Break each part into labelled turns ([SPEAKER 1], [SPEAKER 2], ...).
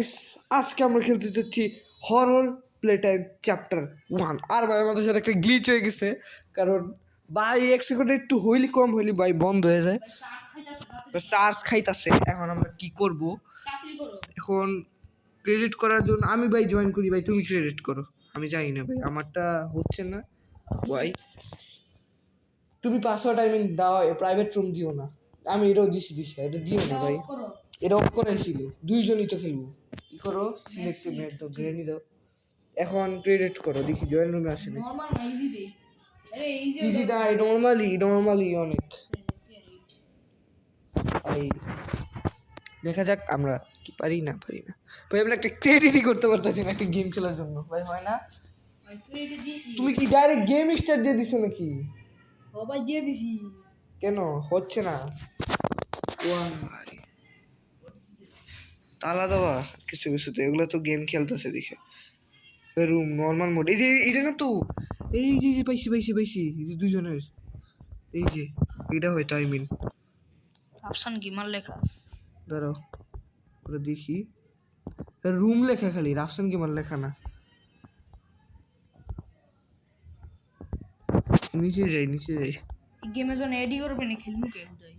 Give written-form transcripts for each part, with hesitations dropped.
[SPEAKER 1] Guys, আজকে আমরা খেলতে যাচ্ছি হরর প্লেটাইম চ্যাপ্টার 1। আর ভাই আমাদের সাথে একটা গ্লিচ হয়ে গেছে, কারণ ভাই 1 সেকেন্ড একটু হইলি কম হইলি ভাই বন্ধ হয়ে যায়, চার্জ খাইতাছে। এখন আমরা কি করব? এখন ক্রেডিট করার জন্য আমি ভাই জয়েন করি, ভাই তুমি ক্রেডিট করো। আমি জানি না ভাই, আমারটা হচ্ছে না ভাই। তুমি পাসওয়ার্ড দাও, প্রাইভেট রুম দিও না। আমি এটাও দিছি এটা দিও না ভাই, এটা অফ করে ছিল। দুইজনই তো খেলবো। কি করো? সিলেক্ট মেট দাও, গ্রেনি দাও। এখন ক্রেডিট করো, দেখি জয়েন রুমে আসে না।
[SPEAKER 2] নরমাল না ইজি দে। আরে
[SPEAKER 1] ইজি দা, নরমালি অনেক। এই দেখা যাক আমরা কি পারি না ভাই। আমরা একটা ক্রেডিটই করতে পারতেছি না একটা গেম খেলার জন্য ভাই, হয় না?
[SPEAKER 2] ভাই ক্রেডিট দিছি।
[SPEAKER 1] তুমি কি ডাইরেক্ট গেম স্টার্ট দিয়ে দিছো নাকি?
[SPEAKER 2] ও ভাই দিয়ে দিছি।
[SPEAKER 1] কেন হচ্ছে না? তালা দেওয়া কিছু কিছুতে, এগুলো তো গেম খেলতেছে দেখে। রুম নর্মাল মোড, এই যে এটা না তো, এই যে পাইছি এই যে দুজনের, এই যে এটা হয়তো
[SPEAKER 2] অপশন গেমার লেখা।
[SPEAKER 1] দাঁড়াও ওটা দেখি, রুম লেখা খালি, রাফসান গেমার লেখা না। নিচে যাই
[SPEAKER 2] গেমে যখন এডি করবে না খেলবো কে উদয়?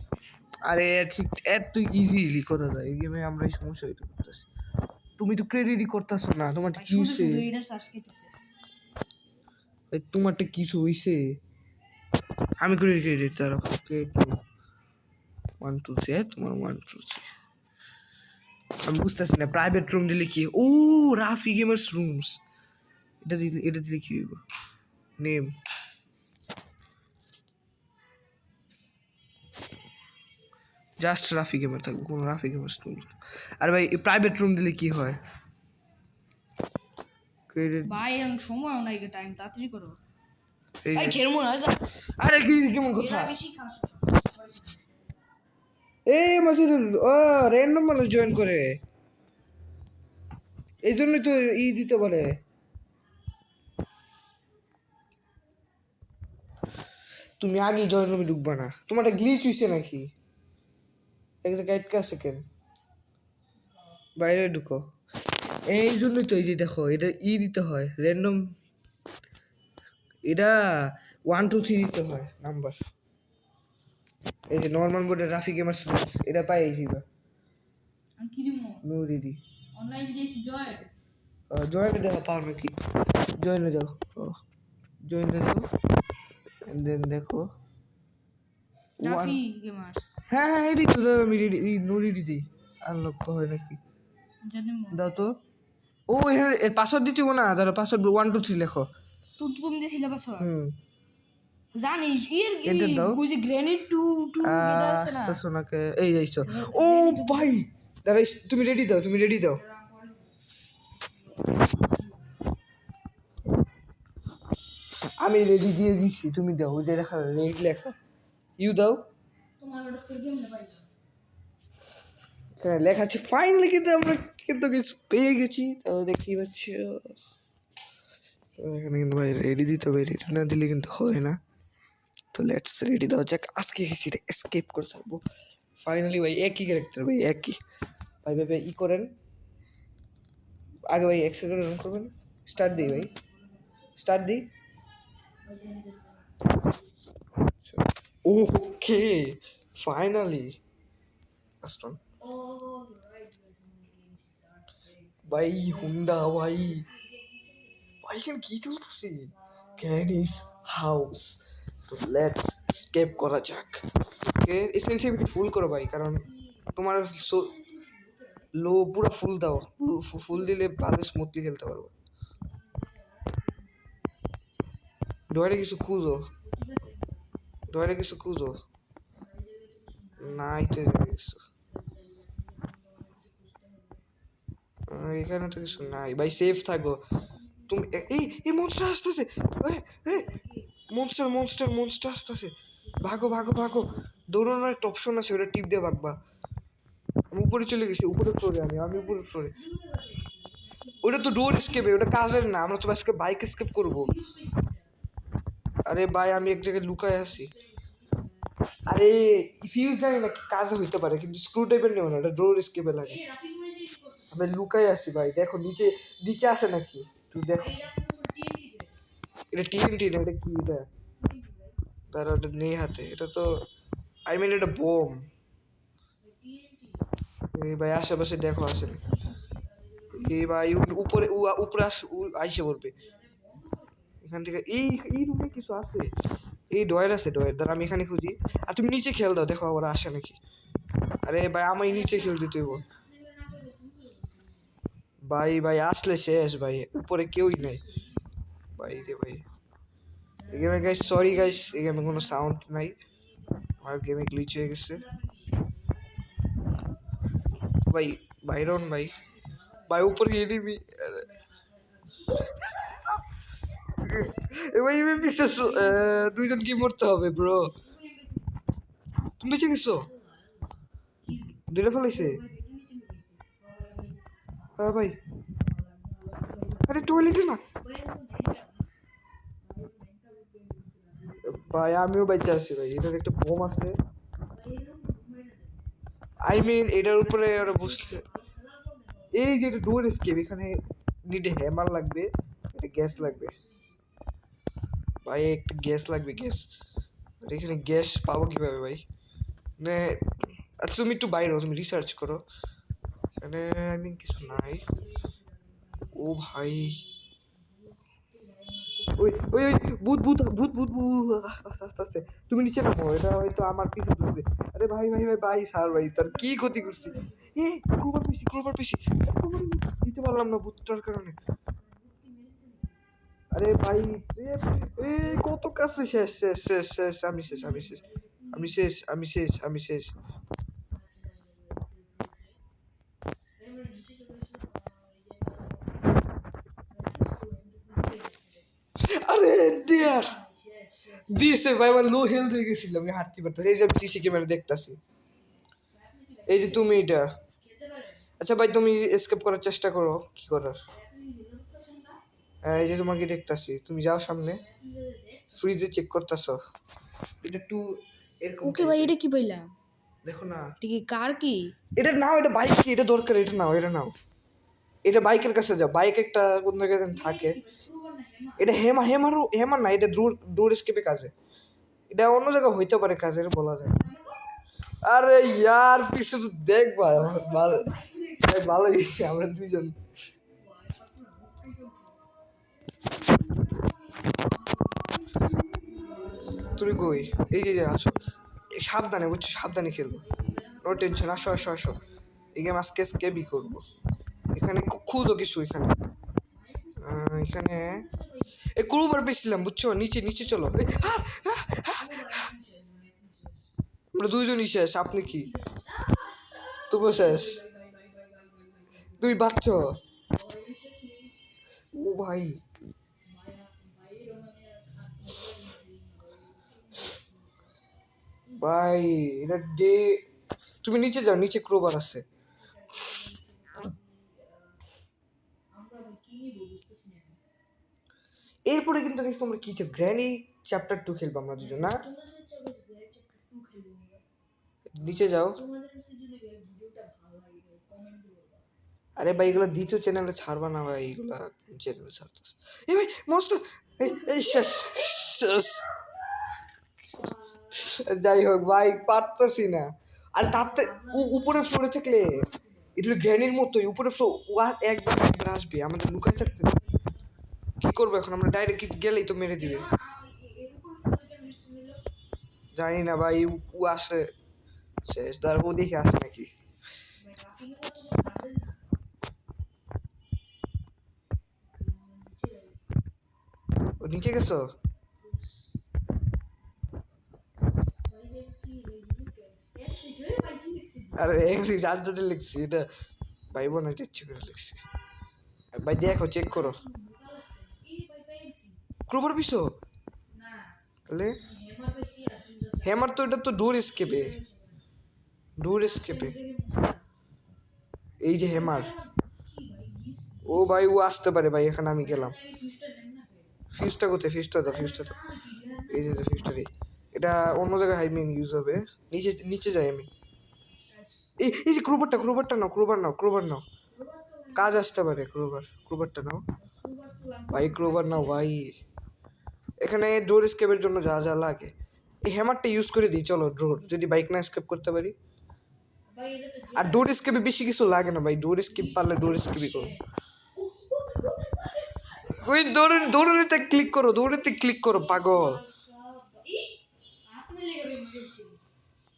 [SPEAKER 1] আরে ঠিক এত ইজিলি করা যায় এই গেমে, আমরা এই সমস্যা এটা করতেছি। তুমি তো ক্রেডিটই করতেছো না, তোমারটা কি হইছে?
[SPEAKER 2] এটা সার্চ করতেছে।
[SPEAKER 1] তোমারটা কিছু হইছে? আমি ক্রেডিট দাঁড়াও, ক্রেডিট 1 2 3, তোমার 1 2 3। আমি বুঝতেছি না, প্রাইভেট রুম দিলে কি? ও রাফি গেমার্স রুমস, এটা দিলে কি হইব? নেম জাস্ট রাফি গেমার থাকবে, কোনো রাফি গেমার্স রুম। আর ভাই প্রাইভেট রুম দিলে কি হয়? ক্রেডিট
[SPEAKER 2] ভাই এখন সময় নাই, টাইম তাড়াতাড়ি করো।
[SPEAKER 1] এই
[SPEAKER 2] ভাই খেলবো না যা।
[SPEAKER 1] আরে কি কেমন কথা?
[SPEAKER 2] এরা বেশি খাস।
[SPEAKER 1] এই মাঝে ও র্যান্ডম মানুষ জয়েন করে, এই জন্যই তো দিতে পারে। তুমি আগে জয়েন রুমে ঢুকবা না, তোমারটা গ্লিচ হইছে নাকি? এক জায়গায় আটকা আছে কেন? বাইরে ঢুকো। এই জন্যই তো, এই যে দেখো এটা দিতে হয় র্যান্ডম, এটা 1 2 3 দিতে হয় নাম্বার। এই যে নর্মাল বোর্ডে রাফি গেমার্স রুলস, এটা পাই এই যে
[SPEAKER 2] আমি কি দিমু?
[SPEAKER 1] নো দিদি
[SPEAKER 2] অনলাইন যে কি জয়?
[SPEAKER 1] জয়েনে দেখো পাও নাকি, জয়েনে যাও, জয়েনে যাও, এন্ড দেন দেখো
[SPEAKER 2] রাফি গেমার্স।
[SPEAKER 1] হ্যাঁ এডি তো দাও, আমি নো রেডি দিই, আনলক হয় নাকি
[SPEAKER 2] জানিমু।
[SPEAKER 1] দাও তো। ও এর পাসওয়ার্ড দিতে না, ধরো পাসওয়ার্ড 1 2 3 লেখো।
[SPEAKER 2] তুমি দিছিলে পাসওয়ার্ড? জানিস
[SPEAKER 1] এন্টার দাও।
[SPEAKER 2] বুঝি গ্রেনেড টু গেদা আছে না?
[SPEAKER 1] আস্তে শোনাকে এই যাইছো। ও ভাই দাঁড়া, তুমি রেডি দাও। আমি রেডি দিয়ে দিচ্ছি, তুমি দাও। ওই যে লেখা রেডি লেখা, ইউ দাও।
[SPEAKER 2] তোমার ওটা করে গেম না ভাই।
[SPEAKER 1] হ্যাঁ লেখা আছে ফাইনালি, কিন্তু আমরা কিন্তু কিছু পেয়ে গেছি। তাও দেখতেই পাচ্ছ এখানে কিন্তু ভাই রেডি দিতে হবে, রেডি না দিলে কিন্তু হয় না। তো লেটস রেডি দাও যাক, আজকে গেছি এসকেপ করে থাকবো ফাইনালি ভাই। একই ক্যারেক্টার ভাই, একই ভাই ভাই ই করেন আগে ভাই, 1 সেকেন্ড রান করবেন। স্টার্ট দিই ভাই, স্টার্ট দিই। ওকে ফাইনালি লাস্ট ওয়ান ভাই, হুন্ডা ভাই এখানে কি চলতেছে? গ্র্যানিস হাউস। তো লেটস এসকেপ করা যাক। এসেনশিয়ালিটি ফুল করো ভাই, কারণ তোমার লো পুরো ফুল দাও, ফুল দিলে ভালো স্মুথলি খেলতে পারবো। ডয়ারে কিছু খুঁজো, নাই তো কিছু, এখানে তো কিছু নাই ভাই, সেফ থাকো তুমি। এই মনস্টার আসতেছে, মনস্টার আসতেছে, ভাগো দৌড়ানোর একটা অপশন আছে, ওটা টিপ দিয়ে ভাগবা। আমি উপরে চলে গেছি, উপরের ফ্লোরে, আমি উপরের ফ্লোরে। ওটা তো ডোর স্কেপে, ওটা কাজের না, আমরা তো আজকে বাইক স্কেপ করবো। আরে ভাই আমি এক জায়গায় লুকায় আছি। আরে ফিউজ জানি না কাজে হইতে পারে, কিন্তু স্ক্রু টাইপের নেও না, এটা ডোর স্কেপে লাগে। আমি লুকাই আছি ভাই, দেখো নিচে নিচে আছে নাকি তুই দেখো। এটা টিএনটি না, এটা কি এটা? তার ওটা নেই হাতে, এটা তো আই মিন এটা বোম। এই ভাই আশেপাশে দেখো আছে নাকি। এই ভাই উপরে উপরে আইসে পড়বে এখান থেকে। এই এই রুমে কিছু আছে, এই ডয়ের আছে, ডয়ের দ্বারা আমি এখানে খুঁজি। আর তুমি নিচে খেল দাও, দেখো ওরা আসে নাকি। আরে ভাই আমি নিচে খেলতে তুই ভাই, ভাই আসলে শেষ ভাই, উপরে কেউই নাই ভাই রে ভাই। এই গেমে গাইস, সরি গাইস, এই গেমে কোনো সাউন্ড নাই, আমার গেমে গ্লিচ হয়ে গেছে ভাই। বাইরন ভাই, ভাই উপরে এনিমি। ভাই মিস্টার দুইজন কি মরতে হবে ব্রো? তুমি বেঁচে গেছো? দুইটা ফেলাইছে ভাই। আরে টয়লেটে না ভাই, আমিও বেঁচে আছি ভাই। এটার একটা বোম আছে, আই মিন এটার উপরে ওরা বসছে। এই যে এটা ডোর এসকেপ, এখানে নিডে হ্যামার লাগবে, এটা গ্যাস লাগবে ভাই, একটা গ্যাস লাগবে, গ্যাস। এখানে গ্যাস পাবো কিভাবে ভাই? মানে আচ্ছা তুমি একটু বাইরে তুমি রিসার্চ করো, এখানে আই মিন কিছু নাই। ও ভাই, ওই ওই ওই ভূত ভূত ভূত ভূত ভূত, আস্তে আস্তে আস্তে তুমি নিচে নামো, এটা হয়তো আমার পিছু ধরছে। আরে ভাই ভাই ভাই ভাই সার ভাই, তার কি ক্ষতি করছি? এ ক্রোবার পেয়েছি, ক্রোবার পেয়েছি, দিতে পারলাম না ভূতটার কারণে। আরে ভাই এ কত কাছে, শেষ শেষ শেষ শেষ, আমি শেষ, আমি শেষ, আমি শেষ, আমি শেষ, আমি শেষ। আরে ডিয়ার দিছে ভাই, আমার লো হেলথ হয়ে গেছিল, আমি হাঁটতে পারতাম। এই যে আমি সিসি ক্যামেরা দেখতাছি, এই যে তুমি এটা। আচ্ছা ভাই তুমি এসকেপ করার চেষ্টা করো, কি করার। এই যে তোমাকে দেখতাছি, তুমি যাও সামনে, ফ্রিজে চেক করতেছো, এটা একটু এরকম।
[SPEAKER 2] ওকে ভাই, এটা কি পাইলাম?
[SPEAKER 1] দেখো না,
[SPEAKER 2] এটা কি কার কি?
[SPEAKER 1] এটা নাও, এটা বাইক কি, এটা দরকার, এটা নাও, এটা নাও। এটা বাইকের কাছে যাও, বাইক একটা কোন জায়গায় যেন থাকে। এটা হেমার, হেমার হেমার না, এটা ডোর স্কেপে কাজে, এটা অন্য জায়গায় হইতে পারে কাজের, বলা যায়। আরে ইয়ার পিছু তো দেখবা, ভালো ভালো গেছি আমরা দুইজন। তুমি কই? এই যে আসো, সাবধানে বুঝছো, সাবধানে খেলবো, নো টেনশন। আসো আসো আসো, এই গেম আজকে স্কেপই করবো। এখানে খুঁজো কিছু, এখানে এখানে এই ক্রুবার পেয়েছিলাম বুঝছো, নিচে নিচে চলো। আমরা দুইজনই শেষ, আপনি কি? তুমি শেষ, তুমি বাচ্চ। ও ভাই ভাই, এটা ডে, তুমি নিচে যাও, নিচে ক্রোবার আছে। এরপরে কিন্তু দেখছি তোমরা কি চাও, গ্র্যানি চ্যাপ্টার 2 খেলবো আমরা দুজন না? নিচে যাও। আরে ভাই এগুলো দ্বিতীয় চ্যানেলে ছাড়বা না ভাই, এগুলা চ্যানেলে ছাড়তেছ। এই ভাই মনস্টার, এই শেষ শেষ। যাই হোক ভাই, পারতেছি না। আর তাতে উপরে ফ্লোরে থাকলে এটা গ্র্যানির মতোই, উপরে ফ্লোর একবার একবার আসবে, আমাদের লুকাই থাকতে। কি করবো এখন আমরা? ডাইরেক্ট গেলেই তো মেরে দিবে। জানি না ভাই, ও আসে শেষ, তার ও দেখে আসে নাকি। ও নিচে গেছো? আরে এক্সি জানতে লিখছি এটা, ভাই বোন এটা ইচ্ছে করে লিখছি ভাই, দেখো চেক করো। ক্রোবার পিছো তাহলে হ্যামার তো, এটা তো ডোর স্কেপে, ডোর স্কেপে এই যে হ্যামার। ও ভাই ও আসতে পারে ভাই, এখানে আমি গেলাম। ফিউজটা কোথায়? ফিউজটা দাও, ফিউজটা দাও। এই যে ফিউজটা দিই, এটা অন্য জায়গায় হাই মিন ইউজ হবে। নিচে নিচে যাই আমি। এই যে ক্রোবারটা, ক্রোবারটা নাও, ক্রোবার নাও, ক্রোবার নাও। কাজ আসতে পারে। ক্রোবারটা নাও
[SPEAKER 2] দুবার তুলাম
[SPEAKER 1] ভাই, ক্রোবার নাও ভাই। এখানে ডোর স্কেপের জন্য যা যা লাগে, এই হ্যামারটা ইউজ করে দিই চলো। ডোর যদি বাইক না স্কেপ করতে পারি।
[SPEAKER 2] ভাই এটা তো
[SPEAKER 1] আর ডোর স্কেপে বেশি কিছু লাগে না ভাই, ডোর স্কেপ পারলে ডোর স্কেপই করো। ওই দৌড়তে ক্লিক করো, দৌড়তে ক্লিক করো পাগল।
[SPEAKER 2] আপনি লেগে মেরেছি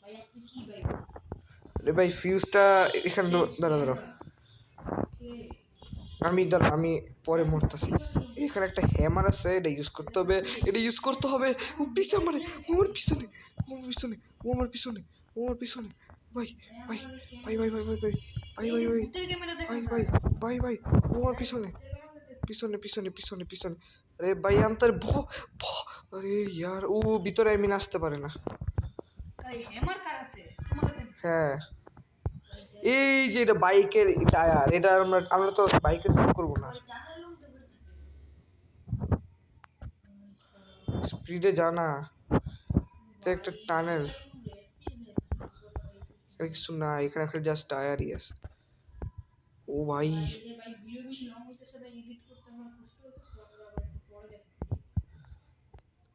[SPEAKER 2] ভাই, আপনি কি ভাই?
[SPEAKER 1] রে ভাই ফিউজটা এখানে দাঁড়া দাঁড়া, আমি পরে মরতেছি। এখানে একটা হ্যামার আছে, এটা ইউজ করতে হবে, এটা ইউজ করতে হবে। ও পিছনে মারে, ও আমার পিছনে, ও আমার পিছনে, ও আমার পিছনে, ও আমার পিছনে। ভাই ভাই ভাই ভাই ভাই ভাই ভাই ভাই ভাই ভাই
[SPEAKER 2] ভূতের ক্যামেরা দেখা
[SPEAKER 1] ভাই
[SPEAKER 2] যায়।
[SPEAKER 1] ভাই ভাই ভাই ও আমার পিছনে, পিছনে পিছনে পিছনে পিছনে। আরে ভাই আন্তর আরে ইয়ার, ও ভিতরে আমি আসতে পারে না।
[SPEAKER 2] ভাই হ্যামার কারাতে তোমার কাছে
[SPEAKER 1] হ্যাঁ এই যে এটা বাইকের টায়ার, এটা আমরা তো বাইকে সেভ করবো না।
[SPEAKER 2] জানার লোক তো করে থাকে।
[SPEAKER 1] স্পিডে জানা তো একটা টানেল, কিছু না এখানে, খালি জাস্ট টায়ারই আছে। ও ভাই
[SPEAKER 2] ভাই ভিডিও বেশি লং হইতেছে ভাই, এডিট করতে আমার কষ্ট হইতেছে, আবার একটু পরে দেখেন।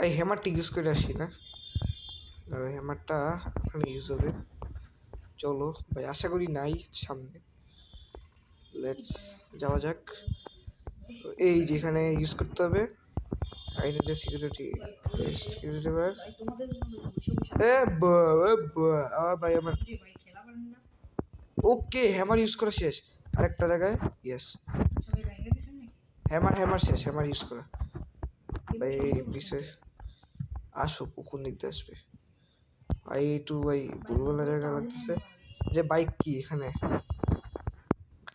[SPEAKER 1] এই হ্যামারটা ইউজ করে আসি না, ধরো হ্যামারটা ওখানে ইউজ হবে। চলো ভাই, আশা করি নাই সামনে, লেটস যাওয়া যাক। এই যেখানে ইউজ করতে হবে আইডেন্টি সিকিউরিটি বার।
[SPEAKER 2] ভাই তোমাদের জন্য বসে বসে
[SPEAKER 1] ভাই আমার
[SPEAKER 2] ভাই খেলা পারেন না।
[SPEAKER 1] ওকে হ্যামার ইউজ করা শেষ। আরেকটা জায়গায় ইয়েস,
[SPEAKER 2] সবাই ভেঙে দিছেন নাকি?
[SPEAKER 1] হ্যামার শেষ, হ্যামার ইউজ করা। ভাই বিশেষ আসো, কোন দিক দিয়ে আসবে ভাই? একটু ভাই ভুলভাল জায়গা লাগতেছে। যে বাইক কি এখানে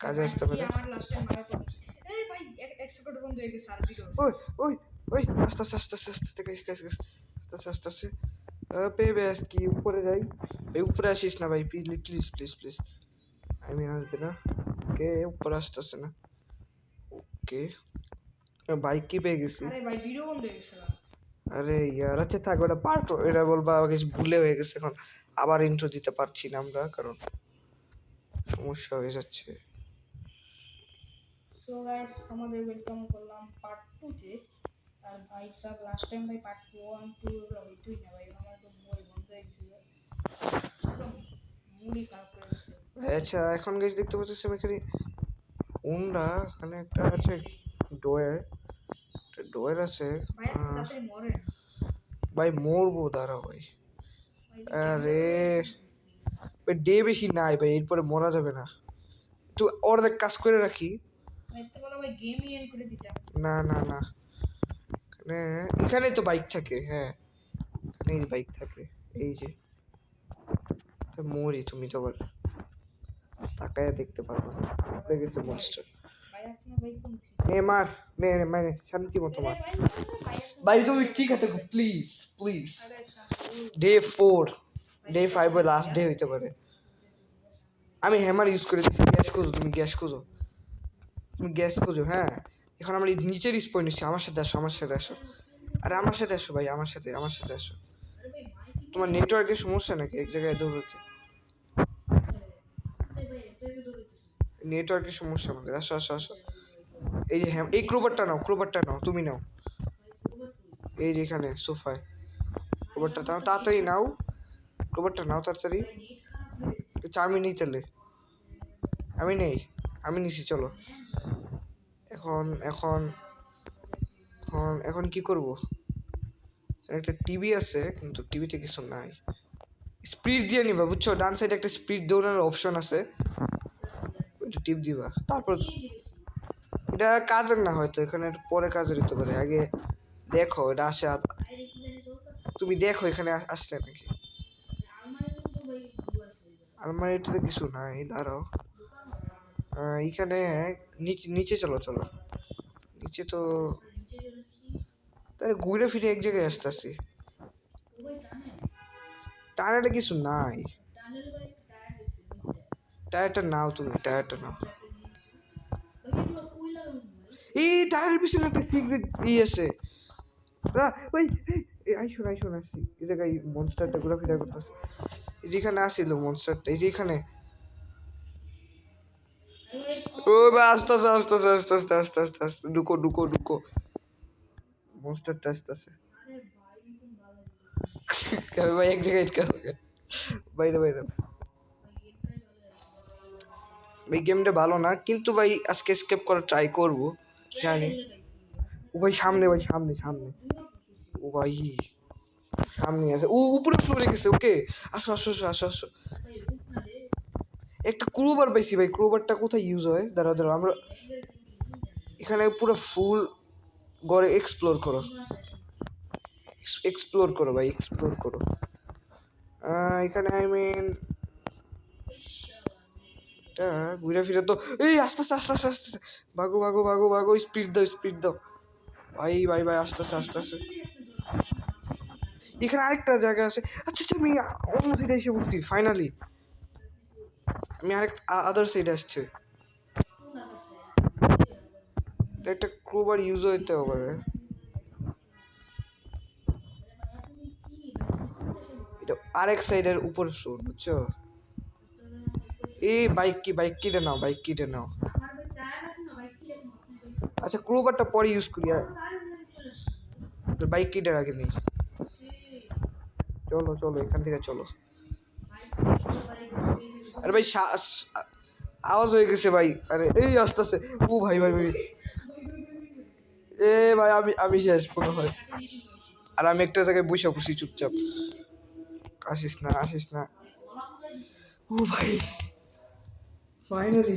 [SPEAKER 1] কাজে আসতে পারে?
[SPEAKER 2] আমার লাস্ট টাইম মারা পড়ছে। এই ভাই এক সেকেন্ড বন্ধ হয়ে গেছে আর ভিডিও।
[SPEAKER 1] ওই ওই ওই আস্তে আস্তে আস্তে আস্তে আস্তে আস্তে আস্তে আস্তে আস্তে বেশ কি উপরে যাই ভাই, উপরে আসিস না ভাই প্লিজ প্লিজ প্লিজ প্লিজ। আমি আসবে না, ওকে উপরে আসতেছে না। ওকে বাইক কি পেয়ে গেছি।
[SPEAKER 2] আরে ভাই ভিডিও বন্ধ হয়ে গেছে।
[SPEAKER 1] আরে ইয়ার আচ্ছা থাক, ওটা পার্ট, এটা বলবা কিছু ভুলে হয়ে গেছে। এখন আবার ইন্ট্রো দিতে পারছি না আমরা, কারণ সমস্যা হয়ে যাচ্ছে।
[SPEAKER 2] সো গাইস আমাদের ওয়েলকাম করলাম পার্ট 2 তে। আর ভাই সব লাস্ট টাইম ভাই পার্ট 1 2 এগুলো হইতোই না ভাই, আমার তো বই বন্ধ হয়ে গেছিল, একদম মুডই খারাপ করে দিয়েছে।
[SPEAKER 1] আচ্ছা এখন গাইস দেখতে পাচ্ছি আমি এখানে উন্ডা, এখানে একটা আছে ডোয়ের আছে।
[SPEAKER 2] ভাই আপনি তাড়াতাড়ি মরেন
[SPEAKER 1] ভাই মরবো, দাঁড়াও ভাই।
[SPEAKER 2] ভাই।
[SPEAKER 1] আরে ভাই ডে বেশি নাই ভাই, এরপরে মরা যাবে না, একটু অর্ধেক কাজ করে রাখি।
[SPEAKER 2] ভাই তো বলো ভাই গেমই এন্ড করে দিতাম।
[SPEAKER 1] না না না, এখানেই তো বাইক থাকে। হ্যাঁ এখানেই বাইক থাকে, এই যে তো মরি, তুমি তো আবার তাকায় দেখতে পারবো না। উপরে গেছে মনস্টার।
[SPEAKER 2] ভাই আপনার ভাই কোন ছিল?
[SPEAKER 1] নে মার, নে নে মানে শান্তি মতো মার।
[SPEAKER 2] ভাই
[SPEAKER 1] ভাই তুমি ঠিক আছে প্লিজ প্লিজ।
[SPEAKER 2] আরে
[SPEAKER 1] ডে 4, ডে 5 ওই লাস্ট ডে হইতে পারে। আমি হ্যামার ইউজ করে দিচ্ছি। গ্যাস খোঁজো, তুমি গ্যাস খোঁজো, তুমি গ্যাস খোঁজো। হ্যাঁ এখন আমরা এই নিচের স্পয়েন্ট নিচ্ছি। আমার সাথে আসো, আমার সাথে আসো। আরে আমার সাথে আসো ভাই, আমার সাথে আসো।
[SPEAKER 2] আরে ভাই মাইক
[SPEAKER 1] তোমার নেটওয়ার্কের সমস্যা নাকি এক জায়গায় দৌড়তে?
[SPEAKER 2] ভাই এক জায়গায় দৌড়াইতেছে।
[SPEAKER 1] নেটওয়ার্কের সমস্যা আমাদের। আসো আসো আসো। এই যে হ্যাঁ এই ক্রোবারটা নাও, তুমি নাও। এই যে এখানে সোফায় ক্রোবারটা নাও, তাড়াতাড়ি নাও, ক্রোবারটা নাও তাড়াতাড়ি। 4 মিনিট চলে। আমি নিছি চলো। এখন এখন এখন এখন কি করব? একটা টিভি আছে কিন্তু টিভিতে কিছু নাই। স্পিড দিয়ে নিবা বুঝছো, ডান সাইডে একটা স্পিড দৌড়ানোর অপশন আছে, ওইটা টিপ দিবা। তারপর এটা কাজের না হয়তো, এখানে পরে কাজের হতে পারে। আগে দেখো এটা আসে, তুমি দেখো এখানে আসছে নাকি। আলমারিটাতে কিছু নাই, দাঁড়াও। এইখানে নিচে চলো নিচে তো তাহলে ঘুরে ফিরে এক জায়গায় আসতেছি। টায়ারে কিছু নাই, টায়ারটা নাও, তুমি টায়ারটা নাও। এই টায়ারের পিছনে একটা সিক্রেট আছে। ওই আইসো আসি এই জায়গায় মনস্টারটা ঘোরাফেরা করতেছে। যেখানে আসিল মনস্টারটা, এই যে এখানে। ও ভাই আস্তে আস্তে আস্তে আস্তে আস্তে আস্তে আস্তে আস্তে আস্তে ঢুকো ঢুকো ঢুকো মনস্টারটা আস্তে আস্তে ভাই এক জায়গায় আটকা থাকে। বাইরে বাইরে ভাই গেমটা ভালো না কিন্তু ভাই আজকে স্কেপ করার ট্রাই করব জানি। ও ভাই সামনে ভাই সামনে সামনে ও ভাই সামনে আছে ও উপরে ফ্লোরে গেছে ওকে আসো আসো আসো আসো আসো একটা ক্রুবার পাইছি ভাই ক্রুবারটা কোথায় ইউজ হয় দাঁড়াও দাঁড়াও আমরা এখানে পুরো ফুল গড়ে এক্সপ্লোর করো এক্সপ্লোর করো ভাই এক্সপ্লোর করো এখানে আই মিন টা ঘুরে ফিরে তো এই আস্তে আস্তে আস্তে আস্তে আস্তে ভাগো ভাগো ভাগো ভাগো স্পিড দাও ভাই ভাই ভাই আস্তে আস্তে আস্তে আস্তে এখানে আরেকটা জায়গা আছে আচ্ছা আচ্ছা আমি অন্য সাইডে এসে বলছি ফাইনালি আমি আরেক আদার সাইডে আসছে এটা একটা ক্রুবার ইউজ হইতে হবে এটা আরেক সাইডের উপর ফ্লোর বুঝছো এই বাইক কিনে নাও আচ্ছা ক্রুবারটা পরে ইউজ করি আর বাইক কিটার আগে নেই চলো চলো এখান থেকে চলো আরে ভাই আওয়াজ হয়ে গেছে ভাই আরে এই আস্তে আস্তে ও ভাই ভাই ভাই এ ভাই আমি শেষ মনে হয় আর আমি একটা জায়গায় বসে বসি চুপচাপ আসিস না ও ভাই ফাইনালি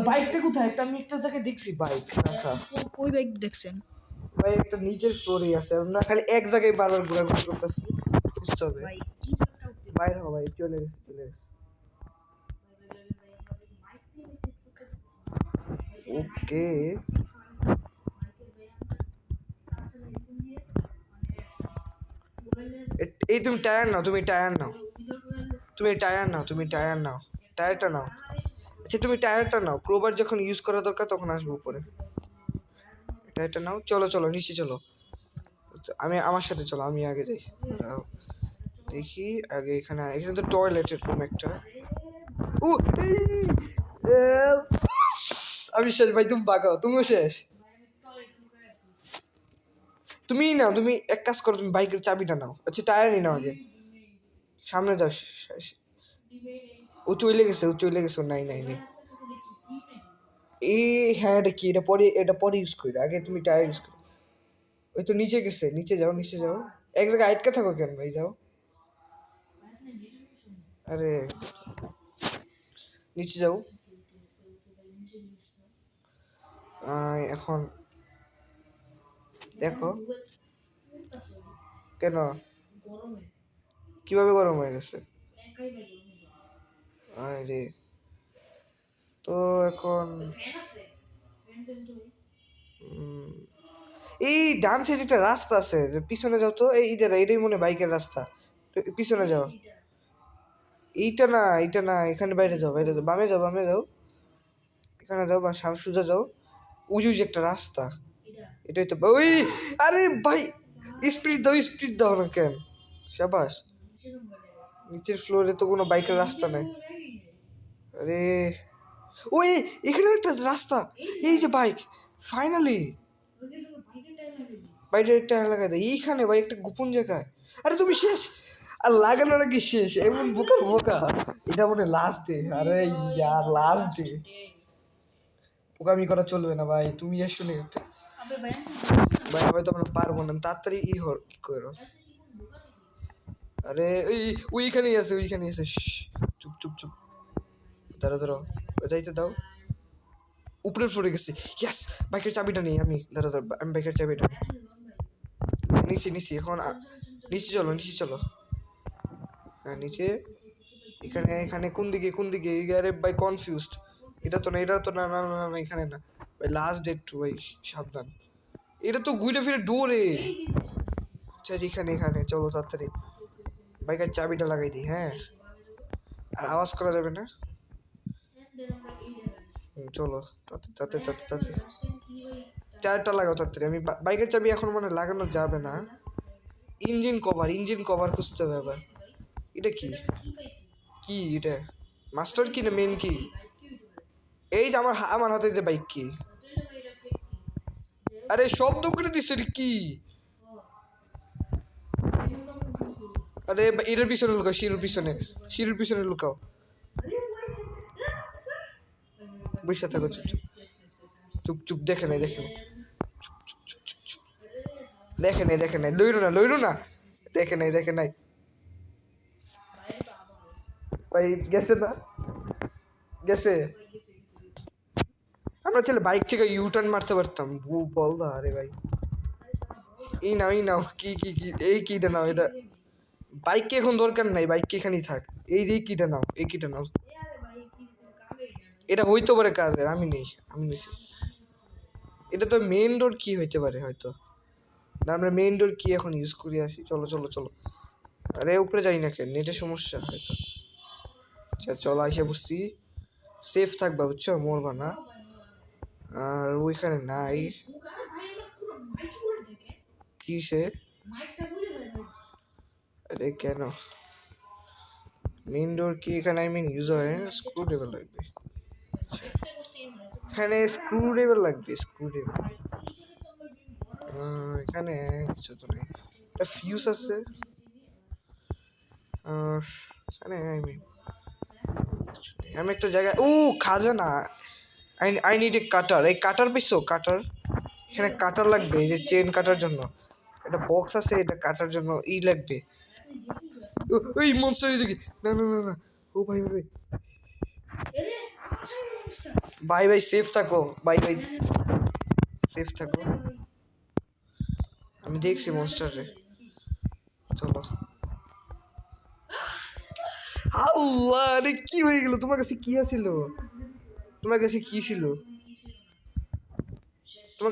[SPEAKER 1] বাইকটা কোথায় একটা আমি একটা জায়গায় দেখছি বাইক রাখা
[SPEAKER 2] ওই বাইক দেখছেন
[SPEAKER 1] ভাই একটা নিচের ফ্লোরে আছে আমরা খালি এক জায়গায় বারবার ঘোরাঘুরি করতেছি বুঝতে হবে বাইরে হও ভাই চলে গেছে ওকে এই তুমি টায়ার নাও টায়ারটা নাও আচ্ছা তুমি টায়ারটা নাও ক্রোবার যখন ইউজ করা দরকার তখন আসবো উপরে টায়ারটা নাও চলো চলো নিচে চলো আমার সাথে চলো আমি আগে যাই দেখি আগে এখানে তো টয়লেটের রুম একটা ও আমি শেষ ভাই তুমি বাগাও তুমিও শেষ তুমি এক কাজ করো তুমি বাইকের চাবিটা নাও আচ্ছা টায়ারই নাও আগে সামনে যাও ও চলে গেছে নাই এই হ্যাঁ এটা কি এটা পরে ইউজ করি আগে তুমি টায়ার ইউজ করো ওই তো নিচে যাও এক জায়গায় আটকে থাকো কেন ভাই যাও আরে নিচে যাও এখন দেখো কেন কিভাবে গরম হয়ে গেছে আরে তো এখন এই ডান সাইডে একটা রাস্তা আছে পিছনে যাও তো এইটাই মনে বাইকের রাস্তা পিছনে যাও এইটা না এখানে বাইরে যাও বামে যাও এখানে যাও বা সোজা যাও উঁচু একটা রাস্তা এটাই তো ওই আরে ভাই স্পিড দাও না কেন শাবাশ নিচের ফ্লোরে তো কোনো বাইকের রাস্তা নাই আরে ওই এখানে একটা রাস্তা এই যে বাইক ফাইনালি বাইরের টায়ার লাগাই দেয় এইখানে ভাই একটা গোপন জায়গায় আরে তুমি শেষ আর লাগানো নাকি শেষ এমন বোকা এটা মনে লাস্ট ডে আরে ইয়ার লাস্ট ডে বোকামি করা চলবে না ভাই তুমি এসো নি ভাই তো আমরা পারবো না তাড়াতাড়ি কি করো আরে ওইখানেই আছে চুপ দাঁড়া যাইতে দাও উপরের ফ্লোরে গেছি ইয়াস বাইকের চাবিটা নেই আমি আমি বাইকের চাবিটা নিচে এখন নিচে চলো হ্যাঁ নিচে এখানে কোন দিকে আরে ভাই কনফিউজড এটা তো না এখানে না ভাই লাস্ট ডেট টু ভাই সাবধান এটা তো ঘুরে ফিরে ডোরে আচ্ছা এখানে চলো তাড়াতাড়ি বাইকের চাবিটা লাগাই দিই হ্যাঁ আর আওয়াজ করা যাবে না চলো তাতে টায়ারটা লাগাও তাড়াতাড়ি আমি বাইকের চাবি এখন মানে লাগানো যাবে না ইঞ্জিন কভার খুঁজতে হবে আবার এটা কি কি এটা মাস্টার কি না মেন কি এই যে আমার হাতে যে বাইক কি আরে শব্দ করে দিচ্ছে এটা কি আরে এটার পিছনে লুকাও শিরুর পিছনে লুকাও বসে থাকো চুপ চুপ চুপ দেখে নাই লইরো না দেখে নাই ভাই গেছে না গেছে আমরা চলে বাইক থেকে ইউ টার্ন মারতে পারতাম বল দা আরে ভাই এই নাও কি এই কিটা নাও এটা বাইককে এখন দরকার নাই বাইককে এখানেই থাক এই যে কিটা নাও এটা হইতে পারে কাজের আমি নিছি এটা তো মেইন ডোর কি হইতে পারে হয়তো আমরা মেইন ডোর কি এখন ইউজ করি আসি চলো আরে উপরে যাই না কেন নেটের সমস্যা হয়তো আচ্ছা চলো আসে বুঝছি সেফ থাকবা বুঝছো মরবা না আর ওইখানে নাই কিসে আরে কেন মেইন ডোর কি এখানে ইউজ হয় স্ক্রু ড্রাইভার লাগবে এখানে স্ক্রু ড্রাইভার এখানে কিছু তো নেই একটা ফিউজ আছে এখানে আমি একটা জায়গায় খাজানা আই নিড এ কাটার এই কাটার পেয়েছো কাটার এখানে কাটার লাগবে এই যে চেন কাটার জন্য একটা বক্স আছে এটা কাটার জন্য লাগবে ওই মনস্টার হয়েছে কি না ও ভাই সেফ থাকো ভাই সেফ থাকো আমি দেখছি মনস্টারে চলো আল্লাহ রে কি হয়ে গেল তোমার কাছে কি ছিল তোমার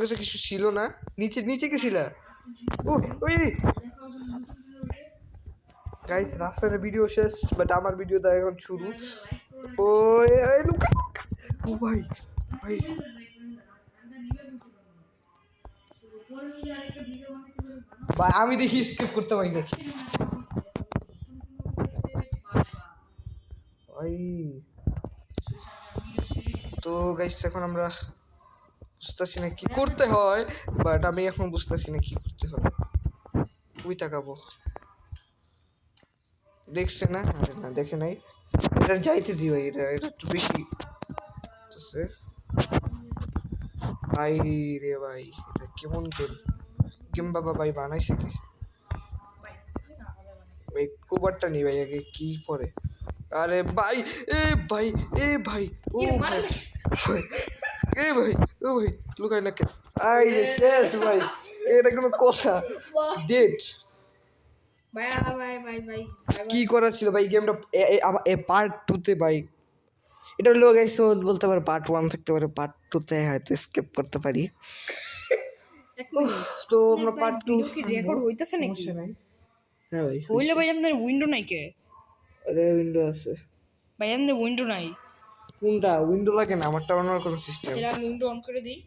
[SPEAKER 1] কাছে কিছু ছিল না নিচে কি ছিল ওই গাইস রাস্তার ভিডিও শেষ বাট আমার ভিডিওটা এখন শুরু ওই লুকা ভাই আমি দেখি স্কিপ করতে পারি না ভাই তো গাইস এখন আমরা বুঝতেছি না কি করতে হয় বাট আমি এখন বুঝতেছি না কি করতে হবে ওই তাকাবো দেখছে না আরে না দেখে নাই এটা যাইতে দিও এটা একটু বেশি ভাই রে ভাই এটা কেমন গেম বাবা ভাই বানাইছে কি ভাই কোবারটা নি ভাই আগে কি পরে আরে ভাই ভাই ও ভাই ও ভাই লুকাই না কে আই শেষ ভাই এটা কোনো কথা ডেট
[SPEAKER 2] ভাই
[SPEAKER 1] কি করা ছিল ভাই গেমটা পার্ট 2 তে ভাই এটা হলো গাইস বলতে পারে পার্ট 1 থাকতে পারে পার্ট 2 তে হয়তো স্কিপ করতে পারি তো আমরা পার্ট 2
[SPEAKER 2] কি রেকর্ড হইতাছে নাকি
[SPEAKER 1] সমস্যা নাই হ্যাঁ ভাই
[SPEAKER 2] হইলে ভাই আপনার উইন্ডো নাই কে
[SPEAKER 1] আরে উইন্ডো আছে
[SPEAKER 2] ভাই আপনার উইন্ডো নাই
[SPEAKER 1] কোনটা উইন্ডো লাগে না আমারটা অন্য কোনো সিস্টেম
[SPEAKER 2] তাহলে আমি উইন্ডো অন করে দিই